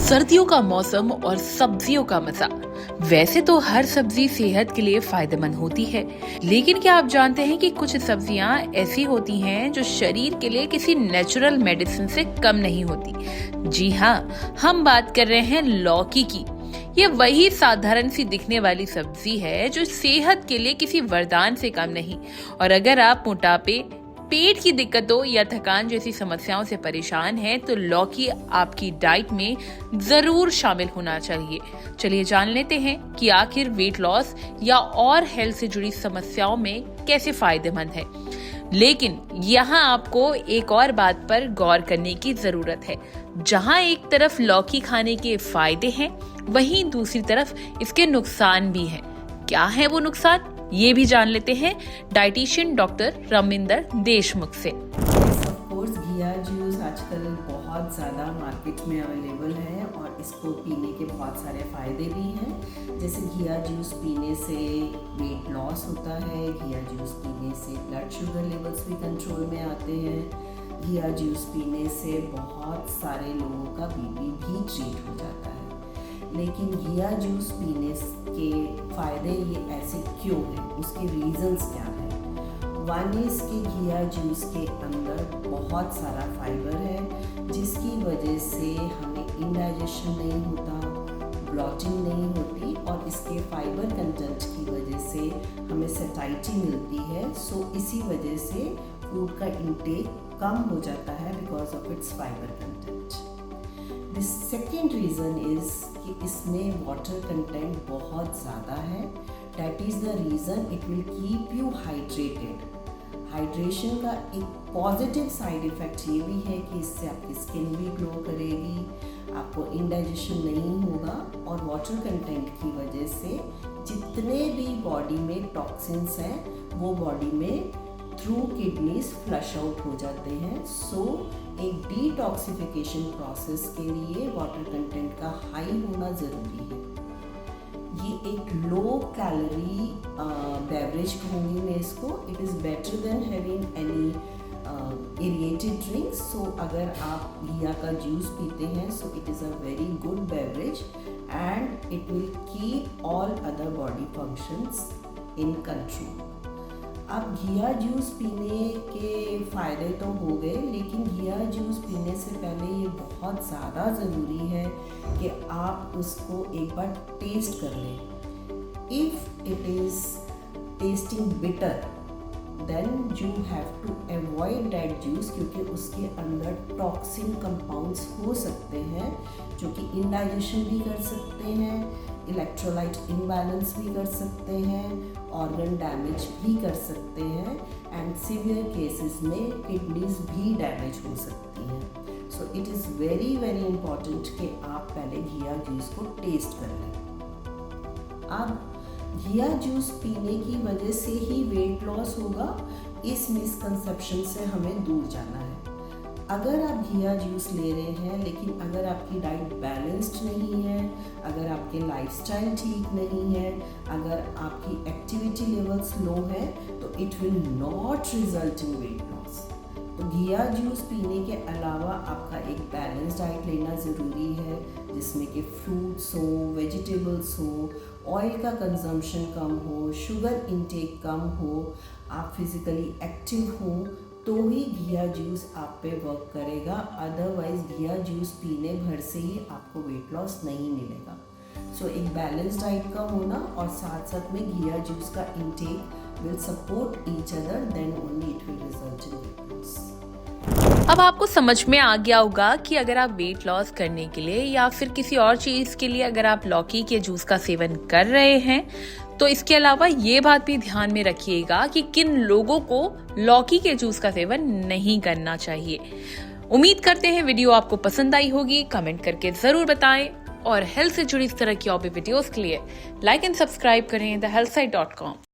सर्दियों का मौसम और सब्जियों का मजा। वैसे तो हर सब्जी सेहत के लिए फायदेमंद होती है, लेकिन क्या आप जानते हैं कि कुछ सब्जियां ऐसी होती हैं जो शरीर के लिए किसी नेचुरल मेडिसिन से कम नहीं होती। जी हाँ, हम बात कर रहे हैं लौकी की। ये वही साधारण सी दिखने वाली सब्जी है जो सेहत के लिए किसी वरदान से कम नहीं। और अगर आप मोटापे, पेट की दिक्कतों या थकान जैसी समस्याओं से परेशान हैं, तो लौकी आपकी डाइट में जरूर शामिल होना चाहिए। चलिए जान लेते हैं कि आखिर वेट लॉस या और हेल्थ से जुड़ी समस्याओं में कैसे फायदेमंद है। लेकिन यहाँ आपको एक और बात पर गौर करने की जरूरत है। जहाँ एक तरफ लौकी खाने के फायदे हैं, वहीं दूसरी तरफ इसके नुकसान भी हैं। क्या है वो नुकसान, ये भी जान लेते हैं डाइटिशियन डॉक्टर रमिंदर देशमुख से। ऑफ कोर्स घिया जूस आजकल बहुत ज़्यादा मार्केट में अवेलेबल है और इसको पीने के बहुत सारे फ़ायदे भी हैं। जैसे घिया जूस पीने से वेट लॉस होता है, घिया जूस पीने से ब्लड शुगर लेवल्स भी कंट्रोल में आते हैं, घिया जूस पीने से बहुत सारे लोगों का बीपी भी ट्रीट हो जाता है। लेकिन घिया जूस पीने के फ़ायदे ये ऐसे क्यों हैं, उसके रीज़न्स क्या हैं। वन इज़ कि घिया जूस के अंदर बहुत सारा फाइबर है, जिसकी वजह से हमें इंडाइजेशन नहीं होता, ब्लॉटिंग नहीं होती, और इसके फाइबर कंटेंट की वजह से हमें सैटिस्फैक्शन मिलती है। सो इसी वजह से फूड का इंटेक कम हो जाता है because of its fibre content. The second reason is कि इसमें वाटर कंटेंट बहुत ज़्यादा है। That is the reason it will keep you hydrated. Hydration का एक पॉजिटिव साइड इफ़ेक्ट ये भी है कि इससे आपकी स्किन भी ग्लो करेगी, आपको इंडाइजेशन नहीं होगा, और वाटर कंटेंट की वजह से जितने भी बॉडी में टॉक्सिन्स हैं वो बॉडी में थ्रू किडनीज फ्लश आउट हो जाते हैं। सो एक डिटॉक्सिफिकेशन प्रोसेस के लिए वाटर कंटेंट का हाई होना ज़रूरी है। ये एक लो कैलोरी बेवरेज कहूँगी मैं इसको। It is better than having any aerated drinks. So अगर आप घिया का जूस पीते हैं, so it is a very good beverage and it will keep all other body functions in control. अब घिया जूस पीने के फ़ायदे तो हो गए, लेकिन घिया जूस पीने से पहले ये बहुत ज़्यादा ज़रूरी है कि आप उसको एक बार टेस्ट कर लें। If it is testing bitter then you have to avoid that juice, क्योंकि उसके अंदर टॉक्सिन कंपाउंड्स हो सकते हैं जो कि इंडाइजेशन भी कर सकते हैं, इलेक्ट्रोलाइट इम्बैलेंस भी कर सकते हैं, ऑर्गन डैमेज भी कर सकते हैं, एंड सीवियर केसेस में किडनीज भी डैमेज हो सकती हैं। So it is very very important कि आप पहले घिया जूस को टेस्ट कर लें। अब घिया जूस पीने की वजह से ही वेट लॉस होगा, इस मिसकंसेप्शन से हमें दूर जाना है। अगर आप घिया जूस ले रहे हैं लेकिन अगर आपकी डाइट बैलेंस्ड नहीं है, अगर आपके लाइफस्टाइल ठीक नहीं है, अगर आपकी एक्टिविटी लेवल्स लो है, तो it will not result in weight loss. तो घिया जूस पीने के अलावा आपका एक बैलेंस डाइट लेना ज़रूरी है, जिसमें कि फ्रूट्स हो, वेजिटेबल्स हो, ऑयल का कंजम्पशन कम हो, शुगर इंटेक कम हो, आप फिज़िकली एक्टिव हो, तो ही घिया जूस आप पे वर्क करेगा। अदरवाइज घिया जूस पीने भर से ही आपको वेट लॉस नहीं मिलेगा। सो एक बैलेंस डाइट का होना और साथ साथ में घिया जूस का intake will support each other, then only it will result in weight loss. अब आपको समझ में आ गया होगा कि अगर आप वेट लॉस करने के लिए या फिर किसी और चीज के लिए अगर आप लौकी के जूस का सेवन कर रहे हैं, तो इसके अलावा ये बात भी ध्यान में रखिएगा कि किन लोगों को लौकी के जूस का सेवन नहीं करना चाहिए। उम्मीद करते हैं वीडियो आपको पसंद आई होगी। कमेंट करके जरूर बताएं और हेल्थ से जुड़ी इस तरह की और भी वीडियोस के लिए लाइक एंड सब्सक्राइब करें thehealthsite.com।